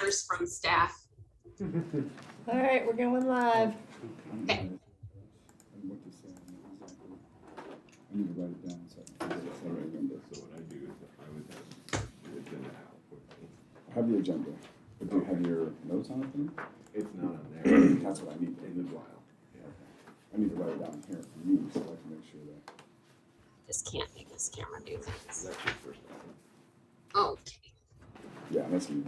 First from staff. All right, we're going live. Okay. I need to write it down so I remember. So what I do is I would have the agenda out with me. I have the agenda, but do you have your notes on it then? It's not on there. That's what I need. In the file. Okay. I need to write it down here for me so I can make sure that. Just can't make this camera do things. That's your first item. Okay. Yeah, that's me.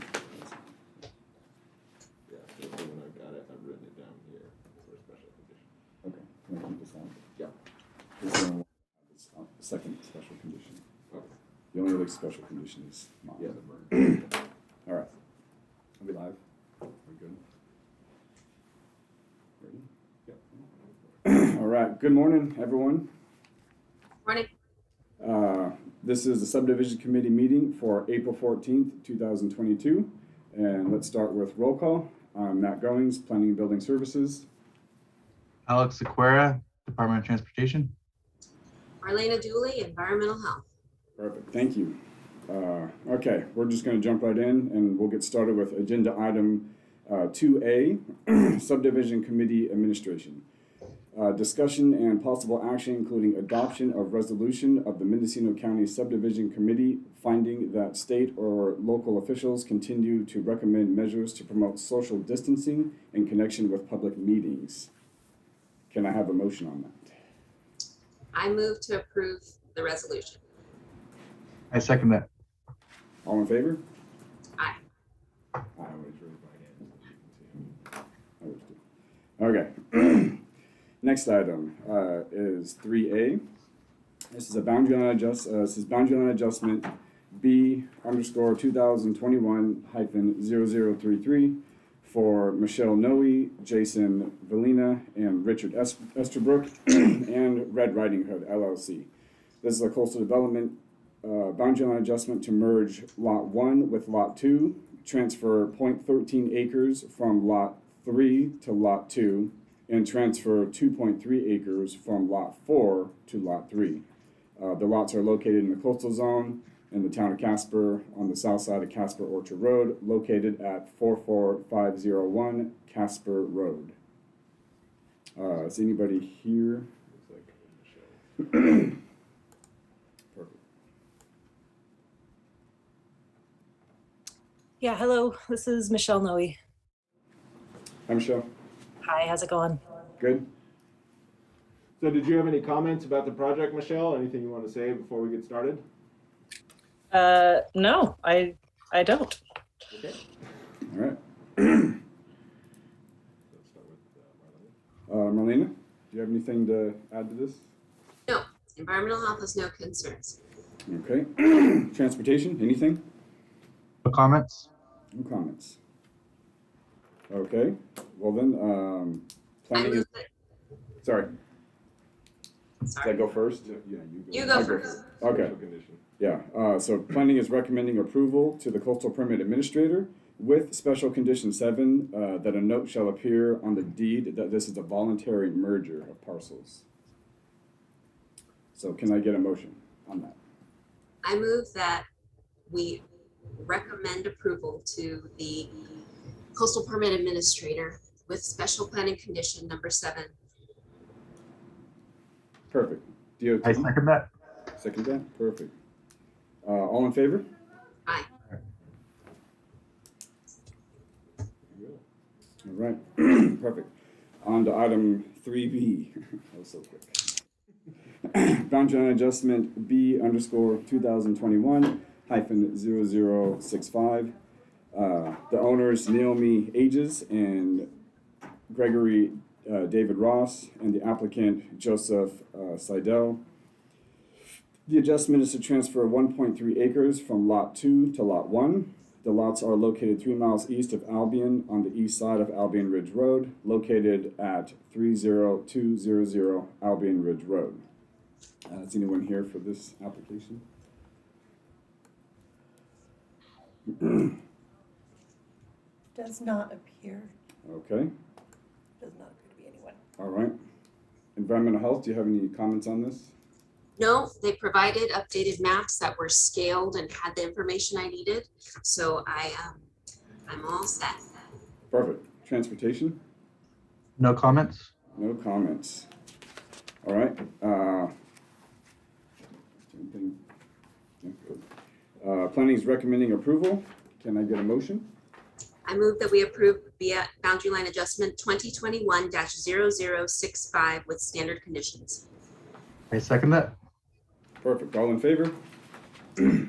Yeah, so when I've got it, I've written it down here for a special condition. Okay, can I keep this on? Yeah. This is the second special condition. Okay. The only other special condition is mine. Yeah, the burn. All right. Are we live? We're good? Ready? Yep. All right. Good morning, everyone. Morning. This is the Subdivision Committee meeting for April 14th, 2022. And let's start with roll call. Matt Goings, Planning and Building Services. Alex Sequeira, Department of Transportation. Marlena Dooley, Environmental Health. Perfect, thank you. Okay, we're just going to jump right in and we'll get started with agenda item 2A, Subdivision Committee Administration. Discussion and possible action including adoption of resolution of the Mendocino County Subdivision Committee finding that state or local officials continue to recommend measures to promote social distancing in connection with public meetings. Can I have a motion on that? I move to approve the resolution. I second that. All in favor? Aye. Aye. Always raise my hand so you can see. Okay. Next item is 3A. This is a boundary line adjustment B _ 2021-0033 for Michelle Noe, Jason Valina, and Richard Esterbrook and Red Riding Hood LLC. This is a coastal development boundary line adjustment to merge Lot 1 with Lot 2, transfer 0.13 acres from Lot 3 to Lot 2, and transfer 2.3 acres from Lot 4 to Lot 3. The lots are located in the coastal zone in the town of Casper on the south side of Casper Orchard Road, located at 44501 Casper Road. Is anybody here? Looks like Michelle. Perfect. Yeah, hello, this is Michelle Noe. Hi, Michelle. Hi, how's it going? Good? So did you have any comments about the project, Michelle? Anything you want to say before we get started? No, I don't. Okay. All right. Let's start with Marlena. Marlena, do you have anything to add to this? No, Environmental Health has no concerns. Okay. Transportation, anything? No comments? No comments. Okay. Well then, I planning move is, that, sorry, did I sorry, go first? Yeah, you go. You go I'll go first. Okay. Special condition. Yeah, so planning is recommending approval to the coastal permit administrator with special condition 7 that a note shall appear on the deed that this is a voluntary merger of parcels. So can I get a motion on that? I move that we recommend approval to the Coastal Permit Administrator with special planning condition number 7. Perfect. DOT? I second that. Second that? Perfect. All in favor? Aye. All right, perfect. On to item 3B. That was so quick. Boundary line adjustment B _ 2021-0065. The owners Naomi Ages and Gregory David Ross, and the applicant Joseph Seidel. The adjustment is to transfer 1.3 acres from Lot 2 to Lot 1. The lots are located 3 miles east of Albion on the east side of Albion Ridge Road, located at 30200 Albion Ridge Road. Is anyone here for this application? Does not appear. Okay, Does not appear to be anyone. all right. Environmental Health, do you have any comments on this? No, they provided updated maps that were scaled and had the information I needed. So I I'm all set. Perfect. Transportation? No comments? No comments. All right. Anything? Yeah, good. Planning is recommending approval. Can I get a motion? I move that we approve via boundary line adjustment 2021-0065 with standard conditions. I second that. Perfect. All in favor? Aye.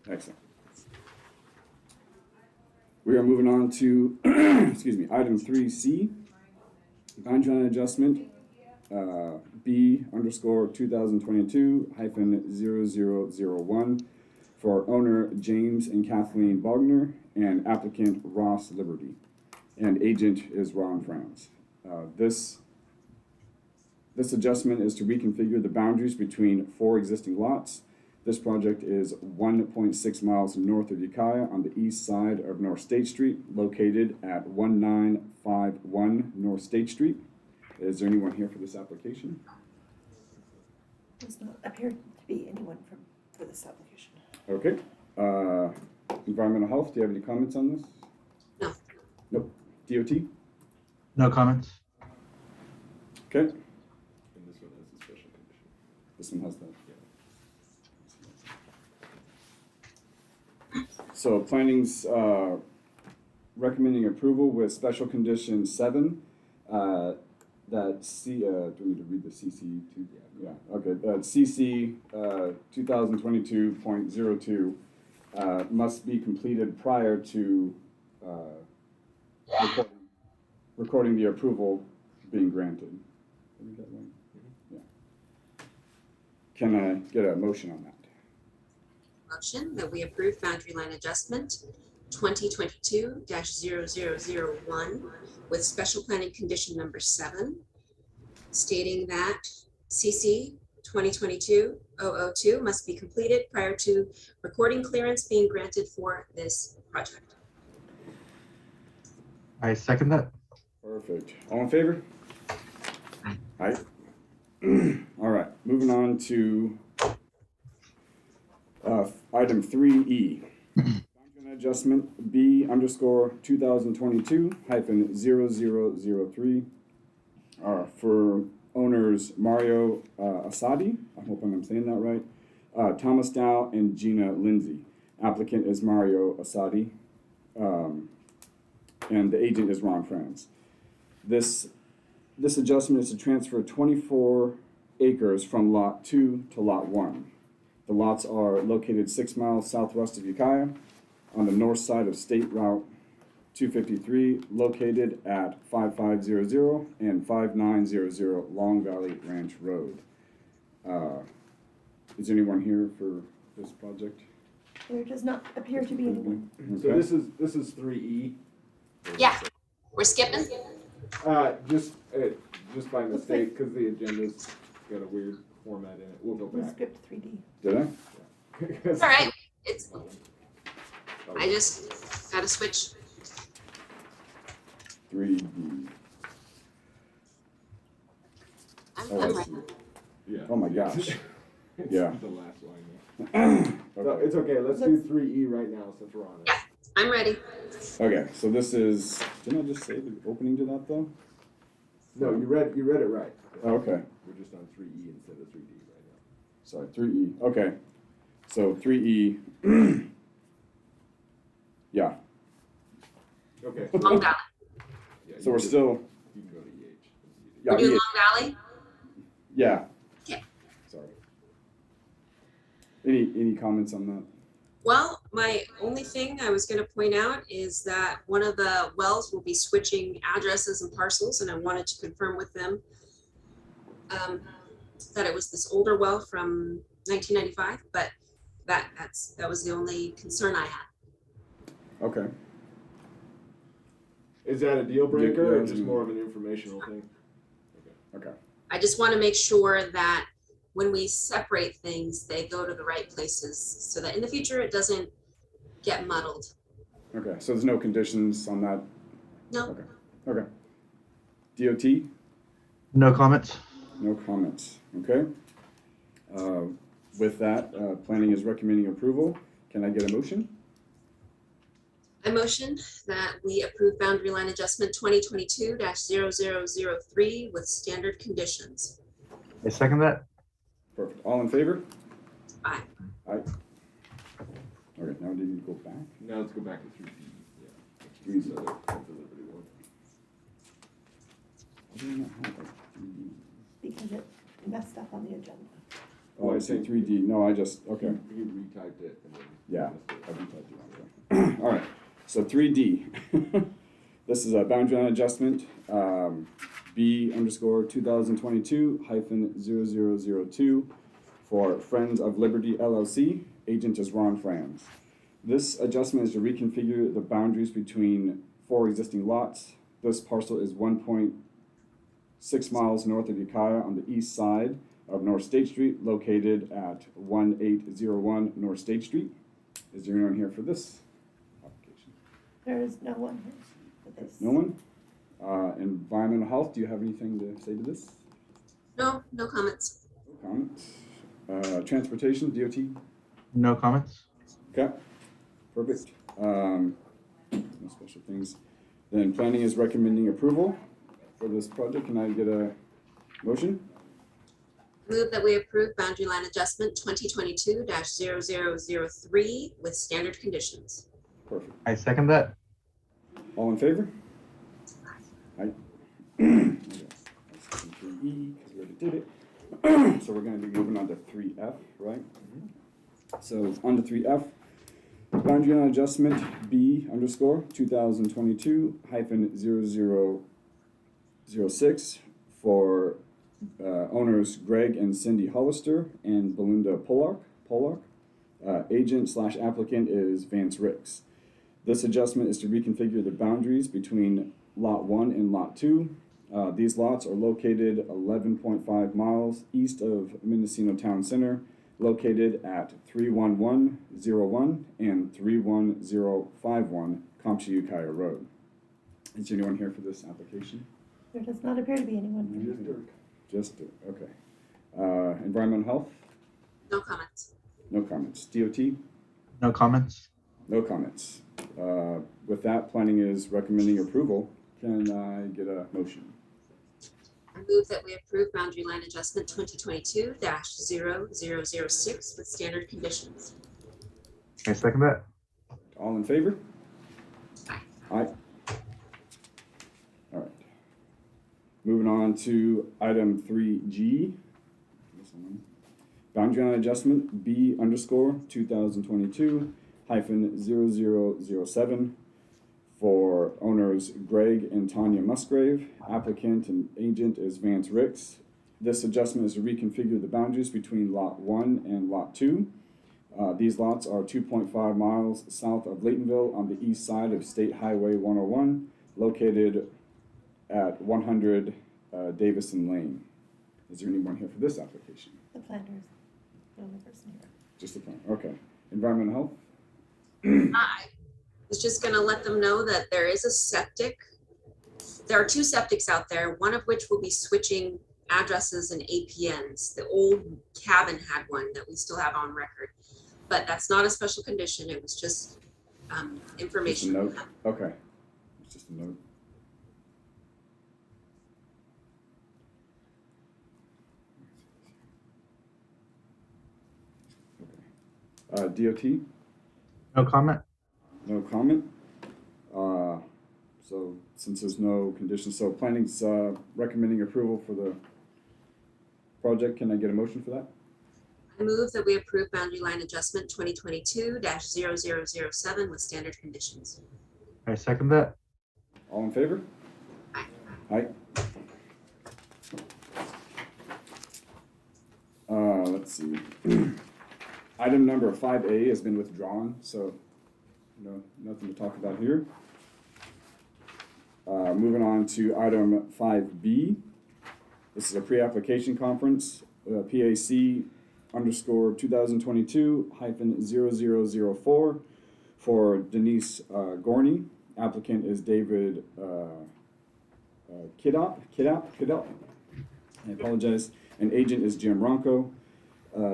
Excellent. We are moving on to, excuse me, item 3C, boundary line adjustment, B _ 2022-0001 for owner James and Kathleen Bogner and applicant Ross Liberty, and agent is Ron Frowns. This adjustment is to reconfigure the boundaries between 4 existing lots. This project is 1.6 miles north of Ukiah on the east side of North State Street, located at 1951 North State Street. Is there anyone here for this application? Does not appear to be anyone for this application. Okay. Environmental health, do you have any comments on this? No. Nope. DOT? No comments. Okay. And this one has a special condition. This one has that. So planning's recommending approval with special condition 7. That C, do we need to read the CC too? Yeah, okay. CC 2022.02 must be completed prior to recording the approval being granted. Did I read that right? Yeah. Can I get a motion on that? Motion that we approve boundary line adjustment 2022-0001 with special planning condition number 7, stating that CC 2022-002 must be completed prior to recording clearance being granted for this project. I second that. Perfect. All in favor? Aye. All right, moving on to item 3E. Boundary adjustment B _ 2022-0003 for owners Mario Asadi, I hope I'm saying that right, Thomas Dow and Gina Lindsay. Applicant is Mario Asadi, and the agent is Ron Frowns. This adjustment is to transfer 24 acres from Lot 2 to Lot 1. The lots are located 6 miles southwest of Ukiah on the north side of State Route 253, located at 5500 and 5900 Long Valley Ranch Road. Is anyone here for this project? There does not appear to be anyone. So Okay. this is 3E. Yeah, we're skipping. Just by mistake, because the agenda's got a weird format in it. We'll go We back. skipped 3D. Did I? It's all right. I just gotta switch. 3D. I'm Oh, I right. see. Yeah. Oh my gosh. It's Yeah. the last line there. So Okay. it's okay, let's do 3E right now since we're on it. Yeah. I'm ready. Okay, so this is, didn't I just say the opening to that though? No, you read it right. Oh, okay, We're just on 3E instead of 3D right now. sorry, 3E, okay. So 3E, yeah, Okay. Long Valley. Yeah, so we're still, You can go to EH. yeah, We're doing yeah, Long Valley? yeah. Okay. Sorry. Any comments on that? Well, my only thing I was going to point out is that one of the wells will be switching addresses and parcels, and I wanted to confirm with them that it was this older well from 1995, but that was the only concern I had. Okay, Is that a deal breaker Yeah, or just more of an informational thing? okay, I just want to make sure that when we separate things, they go to the right places so that in the future it doesn't get muddled. okay, so there's no conditions on that? No, Okay. DOT? No comments. No comments, okay? With that, planning is recommending approval. Can I get a motion? I motion that we approve boundary line adjustment 2022-0003 with standard conditions. I second that. Perfect. All in favor? Aye. Aye. All right, now do you need to go back? Now let's go back to 3D. Yeah. 3D. So that's the Liberty one. Why do I not have a 3D? Because it messed up on the agenda. Oh, I say 3D. No, I just, okay. You retyped it and then. Yeah, I retyped it wrong. All right, so 3D. This is a boundary line adjustment, B_2022-0002 for Friends of Liberty LLC. Agent is Ron Franz. This adjustment is to reconfigure the boundaries between 4 existing lots. This parcel is 1.6 miles north of Ukiah on the east side of North State Street, located at 1801 North State Street. Is there anyone here for this application? There is no one here for this. No one? Environmental health, do you have anything to say to this? No comments. No comments. Transportation, DOT? No comments. Okay, perfect. No special things. Then planning is recommending approval for this project. Can I get a motion? Move that we approve boundary line adjustment 2022-0003 with standard conditions. Perfect. I second that. All in favor? Aye. Because we already did it. So we're going to be moving on to 3F, right? So on to 3F. Boundary line adjustment B_2022-0006 for owners Greg and Cindy Hollister and Belinda Pollock. Agent/applicant is Vance Ricks. This adjustment is to reconfigure the boundaries between Lot 1 and Lot 2. These lots are located 11.5 miles east of Mendocino Town Center, located at 31101 and 31051 Compton Ukiah Road. Is there anyone here for this application? There does not appear to be anyone. Just Dirk. Just, okay. Environmental health? No comments. No comments. DOT? No comments. No comments. With that, planning is recommending approval. Can I get a motion? I move that we approve boundary line adjustment 2022-0006 with standard conditions. I second that. All in favor? Aye. Aye. All right. Moving on to item 3G. Boundary line adjustment B_2022-0007 for owners Greg and Tanya Musgrave. Applicant and agent is Vance Ricks. This adjustment is to reconfigure the boundaries between Lot 1 and Lot 2. These lots are 2.5 miles south of Laytonville on the east side of State Highway 101, located at 100 Davison Lane. Is there anyone here for this application? The planner is the only person here. Just the plan, okay. Environmental health? I was just gonna let them know that there is a septic. There are 2 septics out there, one of which will be switching addresses and APNs. The old cabin had one that we still have on record, but that's not a special condition. It was just information. Just a note? Okay. It's just a note. DOT? No comment. No comment. So since there's no conditions, so planning's recommending approval for the project. Can I get a motion for that? I move that we approve boundary line adjustment 2022-0007 with standard conditions. I second that. All in favor? Aye. Aye. Let's see. Item number 5A has been withdrawn, so nothing to talk about here. Moving on to item 5B. This is a pre-application conference, PAC_2022-0004 for Denise Gorney. Applicant is David Kidop. I apologize. And agent is Jim Ronco.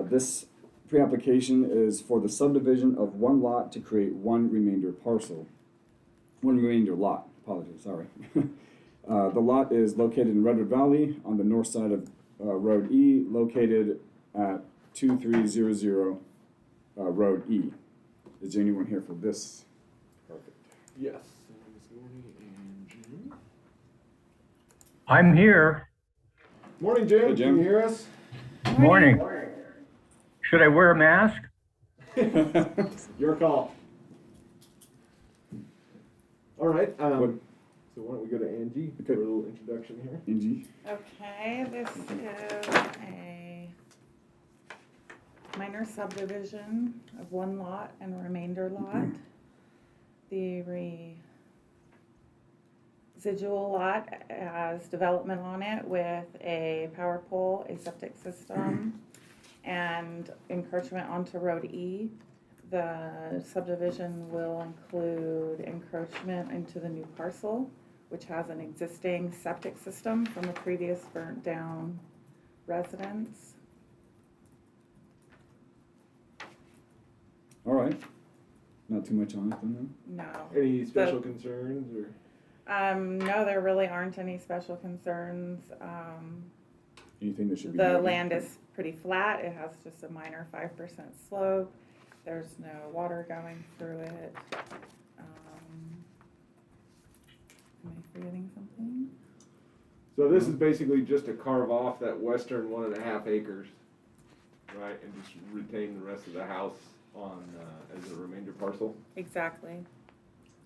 This pre-application is for the subdivision of one lot to create one remainder parcel. one remainder lot, apologies, sorry. The lot is located in Redwood Valley on the north side of Road E, located at 2300 Road E. Is there anyone here for this? Perfect. Yes. Ms. Gordy and Jim. I'm here. Morning, Jim. Hey, Jim. Can you hear us? Morning. Should I wear a mask? Your call. All right. What- So why don't we go to Angie for a little introduction here? Angie? Okay, this is a minor subdivision of one lot and a remainder lot. The residual lot has development on it with a power pole, a septic system, and encroachment onto Road E. The subdivision will include encroachment into the new parcel, which has an existing septic system from a previous burnt down residence. All right. Not too much on it then, No. Any special concerns or? No, there really aren't any special concerns. anything that should be The noted? land is pretty flat. It has just a minor 5% slope. There's no water going through it. Am I forgetting something? So this is basically just to carve off that western 1.5 acres, right, and just retain the rest of the house on as a remainder parcel. Exactly.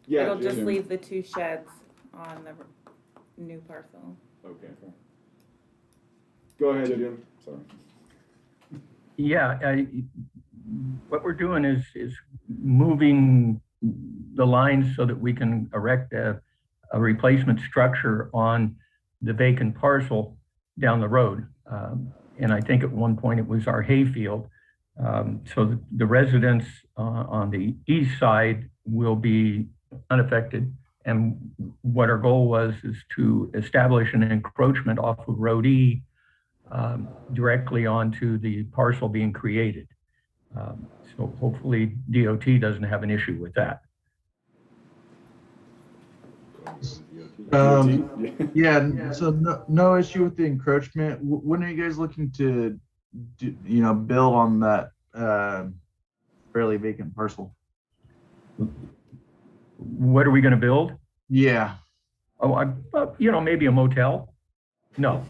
Yeah, It'll just Jim. leave the 2 sheds on the new parcel. Okay. Go ahead, Jim. Sorry. Yeah, what we're doing is moving the lines so that we can erect a replacement structure on the vacant parcel down the road. And I think at one point it was our hayfield. So the residents on the east side will be unaffected. And what our goal was is to establish an encroachment off of Road E directly onto the parcel being created. So hopefully DOT doesn't have an issue with that. Yeah, so no issue with the encroachment. When are you guys looking to build on that fairly vacant parcel? What are we going to build? Yeah. Oh, maybe a motel. No,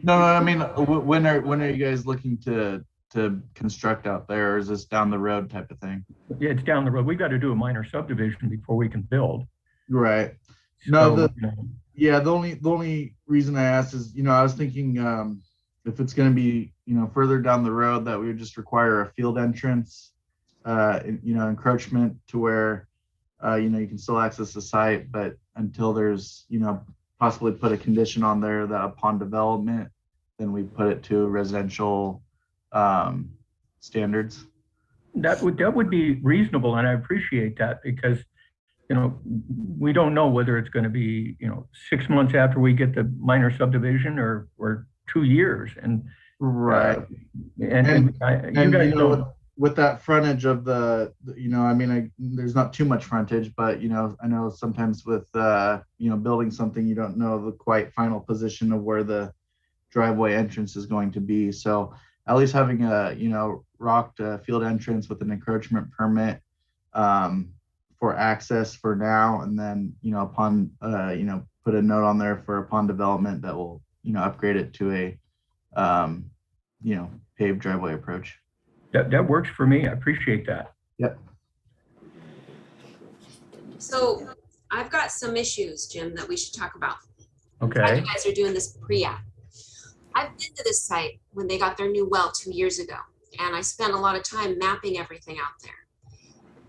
No, I mean, when are you guys looking to construct out there, or is this down the road type of thing? yeah, it's down the road. We've got to do a minor subdivision before we can build. Right. No, So, the only reason I asked is, I was thinking if it's going to be, further down the road, that we would just require a field entrance, encroachment to where, you can still access the site, but until there's, possibly put a condition on there that upon development, then we put it to residential standards. that would be reasonable, and I appreciate that because, we don't know whether it's going to be, 6 months after we get the minor subdivision or 2 years. And Right. you guys know. With that frontage of the, there's not too much frontage, but, I know sometimes with, building something, you don't know the quite final position of where the driveway entrance is going to be. So at least having a, rocked field entrance with an encroachment permit for access for now, and then, upon, put a note on there for upon development that will, upgrade it to a, paved driveway approach. That works for me. I appreciate that. Yep. So I've got some issues, Jim, that we should talk about. Okay. You guys are doing this pre-app. I've been to this site when they got their new well 2 years ago, and I spent a lot of time mapping everything out there.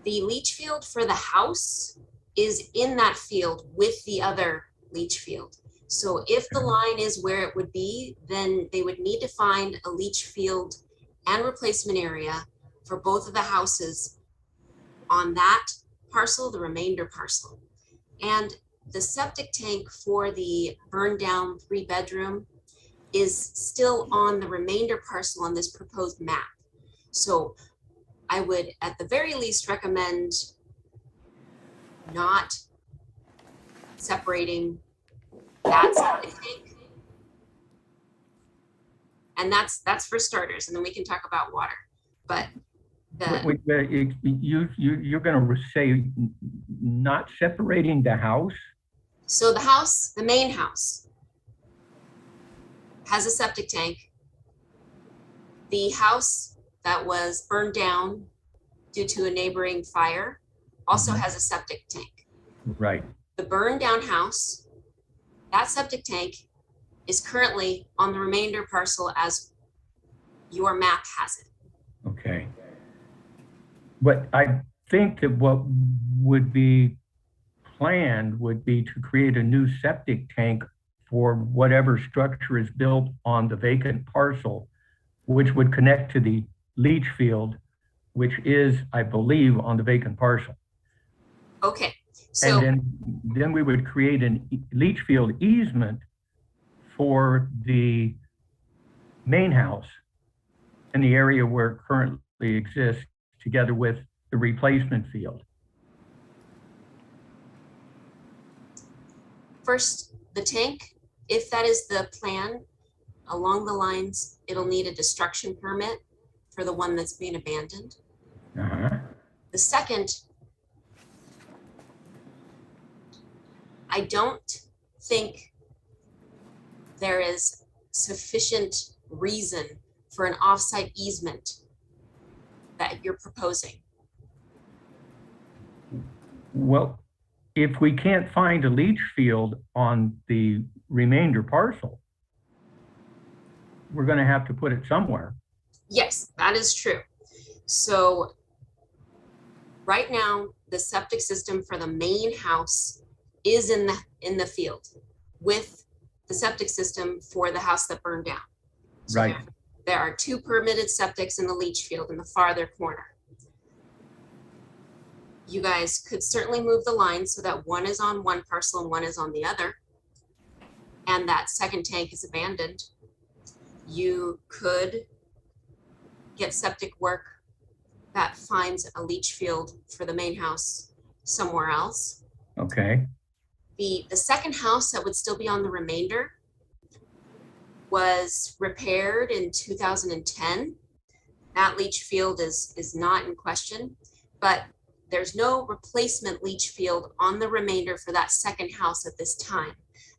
The leach field for the house is in that field with the other leach field. So if the line is where it would be, then they would need to find a leach field and replacement area for both of the houses on that parcel, the remainder parcel. And the septic tank for the burned down 3-bedroom is still on the remainder parcel on this proposed map. So I would at the very least recommend not separating that septic tank. And that's for starters, and then we can talk about water. But you're going to say not separating the house? So the house, the main house, has a septic tank. The house that was burned down due to a neighboring fire also has a septic tank. Right. The burned down house, that septic tank is currently on the remainder parcel as your map has it. Okay. But I think that what would be planned would be to create a new septic tank for whatever structure is built on the vacant parcel, which would connect to the leach field, which is, I believe, on the vacant parcel. Okay. So, and then we would create an leach field easement for the main house in the area where it currently exists, together with the replacement field. first, the tank, if that is the plan, along the lines, it'll need a destruction permit for the one that's being abandoned. The second, I don't think there is sufficient reason for an offsite easement that you're proposing. Well, if we can't find a leach field on the remainder parcel, we're going to have to put it somewhere. Yes, that is true. So right now, the septic system for the main house is in the field with the septic system for the house that burned down. So Right. There are two permitted septics in the leach field in the farther corner. You guys could certainly move the line so that one is on one parcel and one is on the other, and that second tank is abandoned. You could get septic work that finds a leach field for the main house somewhere else. Okay. The second house that would still be on the remainder was repaired in 2010. That leach field is not in question, but there's no replacement leach field on the remainder for that second house at this time.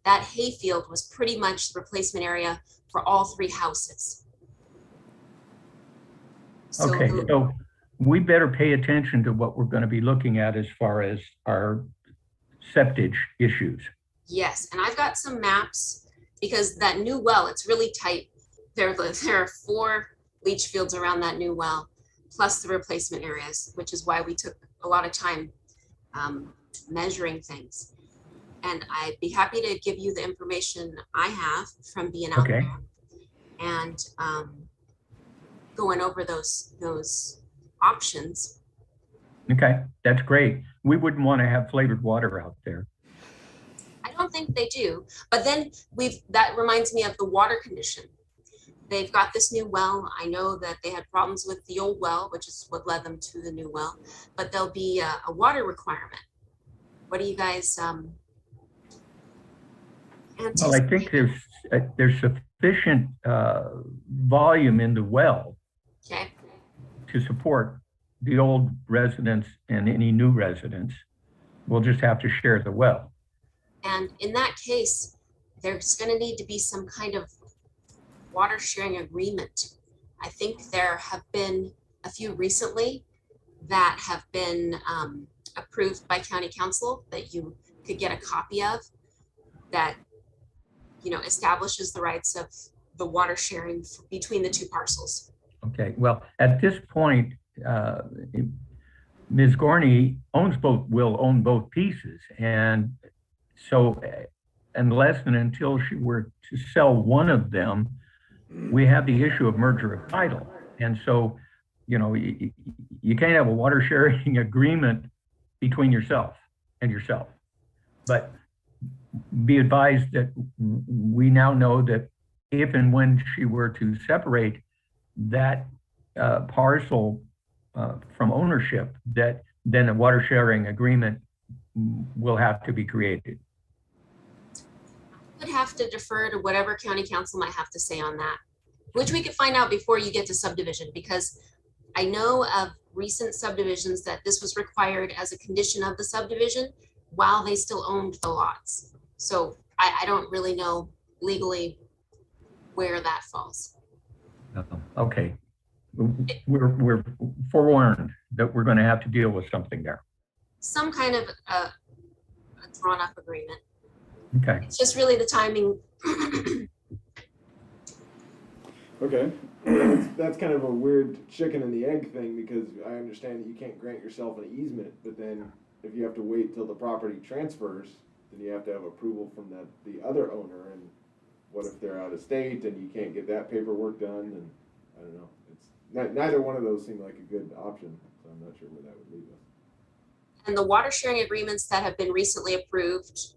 That hayfield was pretty much the replacement area for all three houses. So Okay, so we better pay attention to what we're going to be looking at as far as our septic issues. yes, and I've got some maps because that new well, it's really tight. There are 4 leach fields around that new well, plus the replacement areas, which is why we took a lot of time measuring things. And I'd be happy to give you the information I have from being out there and going over those options. Okay, that's great. We wouldn't want to have flavored water out there. I don't think they do, but then that reminds me of the water condition. They've got this new well. I know that they had problems with the old well, which is what led them to the new well, but there'll be a water requirement. What do you guys anticipate? Well, I think there's sufficient volume in the well to support the old residents and any new residents. We'll just have to share the well. And in that case, there's going to need to be some kind of water sharing agreement. I think there have been a few recently that have been approved by county council that you could get a copy of that, establishes the rights of the water sharing between the two parcels. Okay, well, at this point, Ms. Gorney will own both pieces. And so unless and until she were to sell one of them, we have the issue of merger of title. And so, you can't have a water sharing agreement between yourself and yourself. But be advised that we now know that if and when she were to separate that parcel from ownership, that then a water sharing agreement will have to be created. would have to defer to whatever county council might have to say on that, which we could find out before you get to subdivision, because I know of recent subdivisions that this was required as a condition of the subdivision while they still owned the lots. So I don't really know legally where that falls. Okay. We're forewarned that we're going to have to deal with something there. Some kind of a drawn up agreement. Okay. It's just really the timing. Okay, that's kind of a weird chicken and the egg thing, because I understand that you can't grant yourself an easement, but then if you have to wait till the property transfers, then you have to have approval from the other owner, and what if they're out of state and you can't get that paperwork done, and I don't know. It's neither one of those seem like a good option, so I'm not sure where that would leave us. And the water sharing agreements that have been recently approved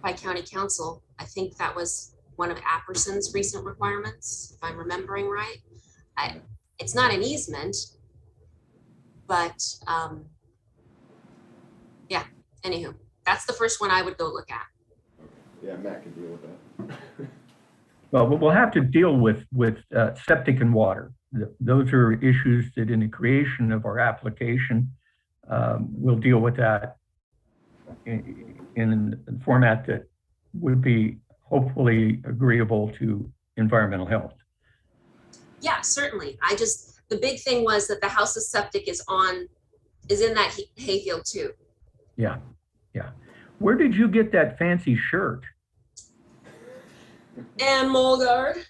by county council, I think that was one of Apperson's recent requirements, if I'm remembering right. It's not an easement, but yeah, anywho, that's the first one I would go look at. Yeah, Matt can deal with that. Well, we'll have to deal with septic and water. Those are issues that in the creation of our application, we'll deal with that in a format that would be hopefully agreeable to environmental health. Yeah, certainly. The big thing was that the house's septic is in that hayfield too. Yeah, yeah. Where did you get that fancy shirt? And Mulgard.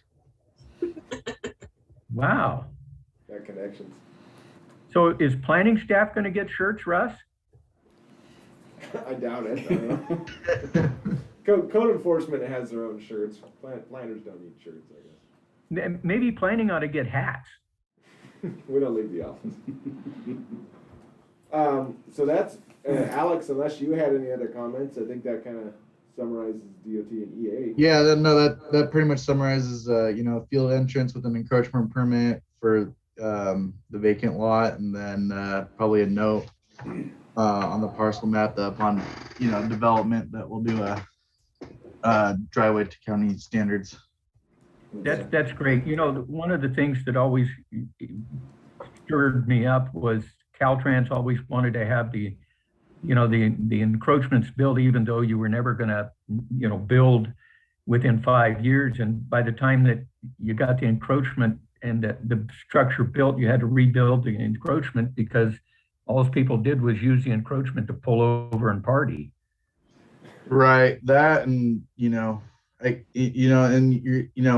Wow. Got connections. So is planning staff going to get shirts, Russ? I doubt it. I don't know. Code enforcement has their own shirts. Planners don't need shirts, I guess. Maybe planning ought to get hats. We don't leave the office. So that's, Alex, unless you had any other comments, I think that kind of summarizes DOT and EA. Yeah, that pretty much summarizes, field entrance with an encroachment permit for the vacant lot, and then probably a note on the parcel map that upon, development that we'll do a driveway to county standards. That's great. One of the things that always stirred me up was Caltrans always wanted to have the encroachments built, even though you were never going to, build within 5 years. And by the time that you got the encroachment and the structure built, you had to rebuild the encroachment, because all those people did was use the encroachment to pull over and party. Right. That, and,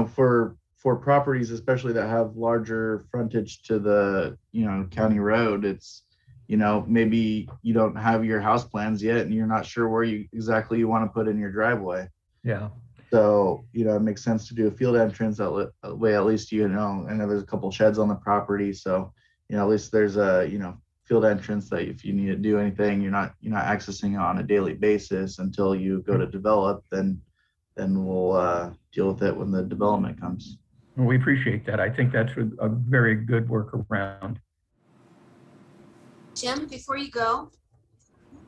for properties, especially that have larger frontage to the, county road, it's, maybe you don't have your house plans yet and you're not sure where exactly you want to put in your driveway. Yeah. So, it makes sense to do a field entrance that way, at least, I know there's a couple sheds on the property. So, at least there's a, field entrance that if you need to do anything, you're not accessing it on a daily basis until you go to develop, then we'll deal with it when the development comes. Well, we appreciate that. I think that's a very good workaround. Jim, before you go,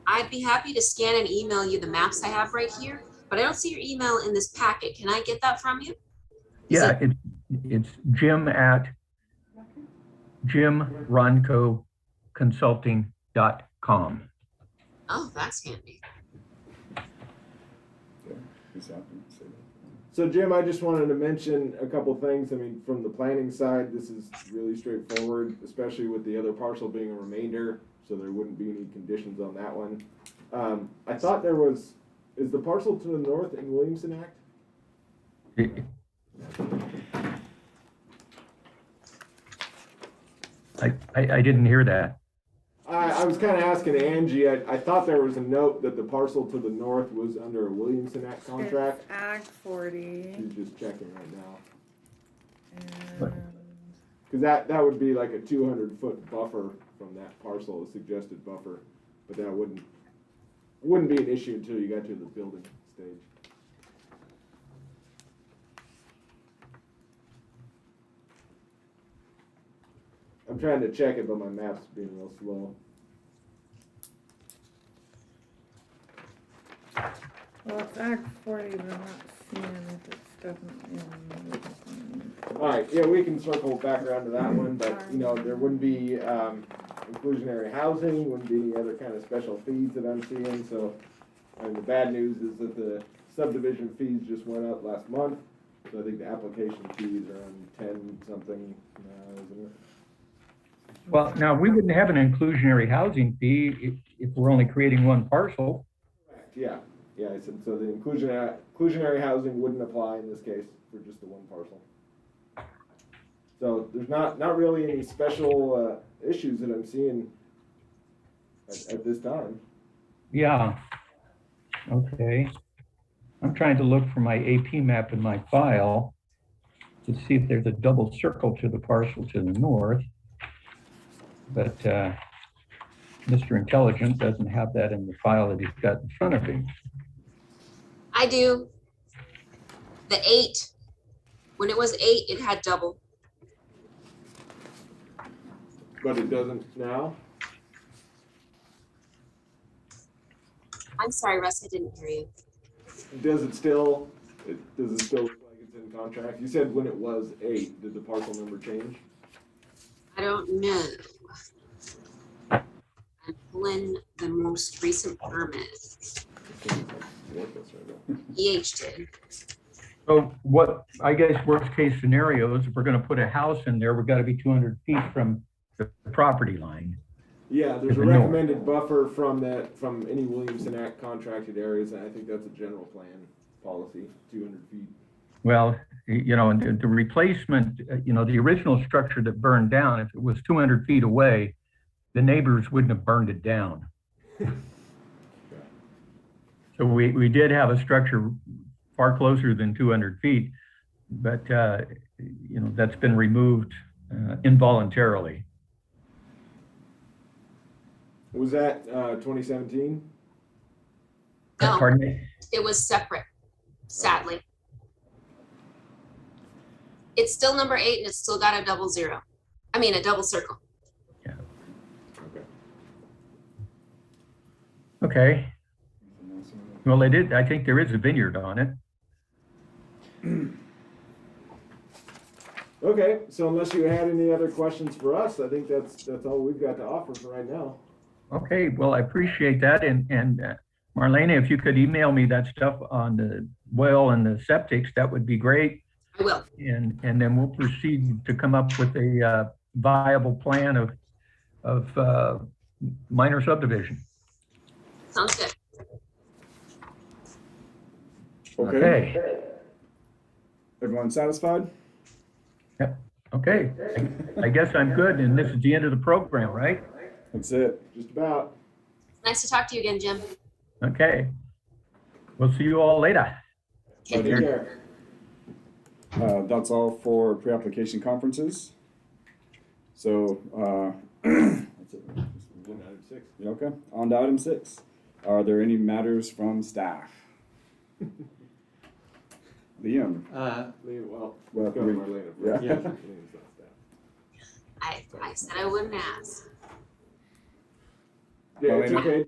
I'd be happy to scan and email you the maps I have right here, but I don't see your email in this packet. Can I get that from you? Yeah, it's Jim at jimroncoconsulting.com. Oh, that's handy. So Jim, I just wanted to mention a couple things. I mean, from the planning side, this is really straightforward, especially with the other parcel being a remainder, so there wouldn't be any conditions on that one. I thought is the parcel to the north in Williamson Act? I didn't hear that. I was kind of asking Angie, I thought there was a note that the parcel to the north was under a Williamson Act contract. It's Act 40. She's just checking right now. And Because that would be like a 200-foot buffer from that parcel, a suggested buffer, but that wouldn't be an issue until you got to the building stage. I'm trying to check it, but my map's being real slow. Well, it's Act 40, but I'm not seeing if it's definitely in the plan. Alright, yeah, we can circle back around to that one, but, you know, there wouldn't be, inclusionary housing, wouldn't be any other kind of special fees that I'm seeing, so, and the bad news is that the subdivision fees just went up last month, so I think the application fees are on 10 something now, isn't it? Well, now, we wouldn't have an inclusionary housing fee if we're only creating one parcel. Yeah, yeah, I said, so the inclusionary housing wouldn't apply in this case for just the one parcel. So there's not really any special, issues that I'm seeing at this time. Yeah. Okay. I'm trying to look for my AP map in my file to see if there's a double circle to the parcel to the north. But Mr. Intelligent doesn't have that in the file that he's got in front of him. I do. The 8, when it was 8, it had double. But it doesn't now? I'm sorry, Russ, I didn't hear you. Does it still look like it's in contract? You said when it was 8, did the parcel number change? I don't know. I'm pulling the most recent permit. EH did. So what, I guess, worst case scenario is if we're gonna put a house in there, we've gotta be 200 feet from the property line. Yeah, there's a recommended buffer from any Williamson Act contracted areas, and I think that's a general plan policy, 200 feet. Well, you know, and the replacement, you know, the original structure that burned down, if it was 200 feet away, the neighbors wouldn't have burned it down. So we did have a structure far closer than 200 feet, but, you know, that's been removed involuntarily. Was that 2017? No, Pardon me? it was separate, sadly. It's still number 8 and it's still got a double zero. I mean, a double circle. Yeah. Okay. Okay. Well, they did, I think there is a vineyard on it. Okay, so unless you had any other questions for us, I think that's all we've got to offer for right now. Okay, well, I appreciate that. And Marlena, if you could email me that stuff on the well and the septics, that would be great. I will. And then we'll proceed to come up with a viable plan of minor subdivision. Sounds good. Okay. Everyone satisfied? Yep. Okay. I guess I'm good. And this is the end of the program, right? That's it. Just about. Nice to talk to you again, Jim. Okay. We'll see you all later. Take care. That's all for pre-application conferences. So, that's it. Item 6. You okay? On to item 6. Are there any matters from staff? Liam? Well, Well, go Marlena. yeah. Lena's not staff. I said I wouldn't ask. Yeah, it's Marlena? okay. Do you have anything?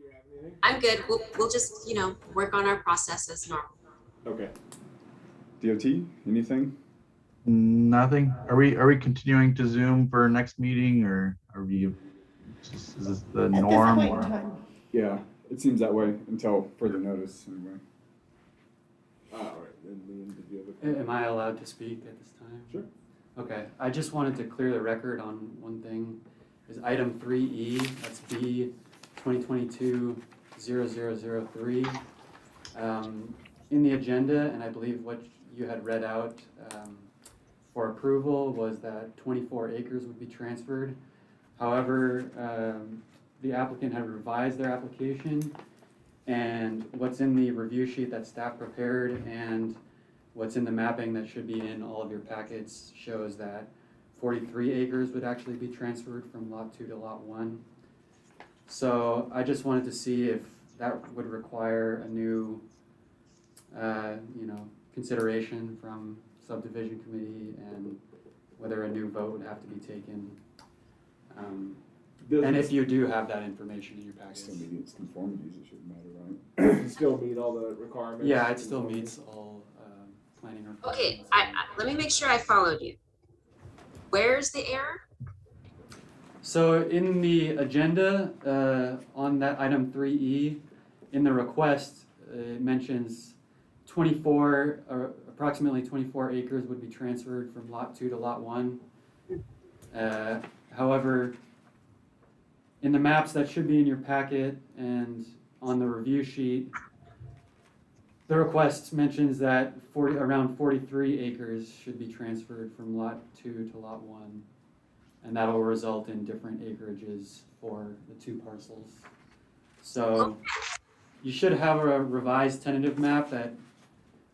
I'm good. We'll just, work on our process as normal. Okay. DOT? Anything? Nothing. Are we continuing to Zoom for next meeting, or are we just, is this the At this norm? point in Or? time, Yeah, it seems that way until further notice, anyway. All right. Then Liam, did you have a question? Am I allowed to speak at this time? Sure. Okay, I just wanted to clear the record on one thing. Is item 3E, that's B 2022-0003. In the agenda, and I believe what you had read out for approval was that 24 acres would be transferred. However, the applicant had revised their application, and what's in the review sheet that staff prepared and what's in the mapping that should be in all of your packets shows that 43 acres would actually be transferred from lot 2 to lot 1. So I just wanted to see if that would require a new, consideration from Subdivision Committee, and whether a new vote would have to be taken, And if you do have that information in your package. Still meeting its conformities, it shouldn't matter, right? Still meet all the requirements? Yeah, it still meets all planning requirements. Okay, let me make sure I followed you. Where's the error? So in the agenda, on that item 3E, in the request, it mentions approximately 24 acres would be transferred from lot 2 to lot 1. However, in the maps that should be in your packet and on the review sheet, the request mentions that around 43 acres should be transferred from lot 2 to lot 1. And that'll result in different acreages for the two parcels. So you should have a revised tentative map that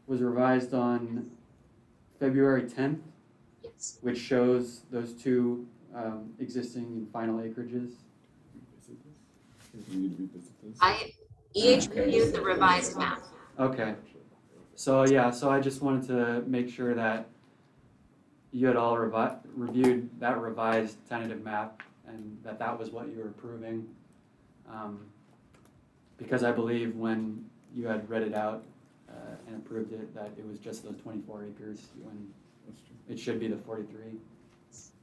was revised on February 10th, Yes. which shows those two existing and final acreages. We need to revisit this. EH reviewed the revised map. Okay. So yeah, so I just wanted to make sure that you had all reviewed that revised tentative map and that was what you were approving. Because I believe when you had read it out and approved it, that it was just those 24 acres when it should be the 43.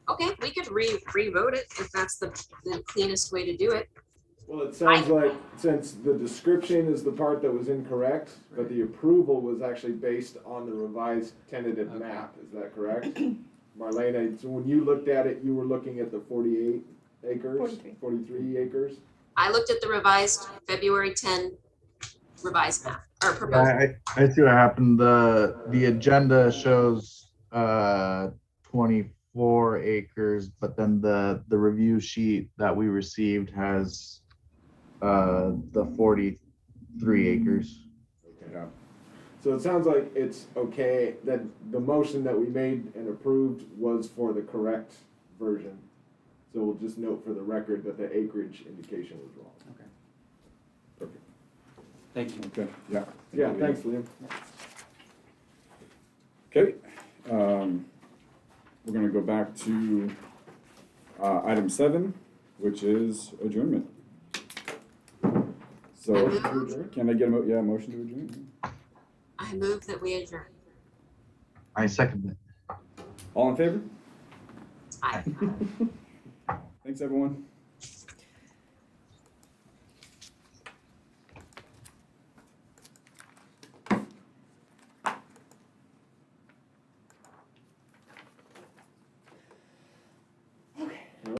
Okay, we could re-vote it if that's the cleanest way to do it. Well, it sounds like, since the description is the part that was incorrect, but the approval was actually based on the revised tentative Okay. map, is that correct? Marlena, so when you looked at it, you were looking at the 48 acres? 43. 43 acres? I looked at the revised February 10 revised map, or proposal. I see what happened. The agenda shows 24 acres, but then the review sheet that we received has the 43 acres. Okay. Yeah. So it sounds like it's okay that the motion that we made and approved was for the correct version. So we'll just note for the record that the acreage indication was wrong. Okay. Perfect. Thank you. Okay, yeah. Yeah, thanks, Liam. Okay, we're gonna go back to item 7, which is adjournment. So, can I get a motion to adjourn? I move that we adjourn. I second it. All in favor? Aye. Thanks, everyone.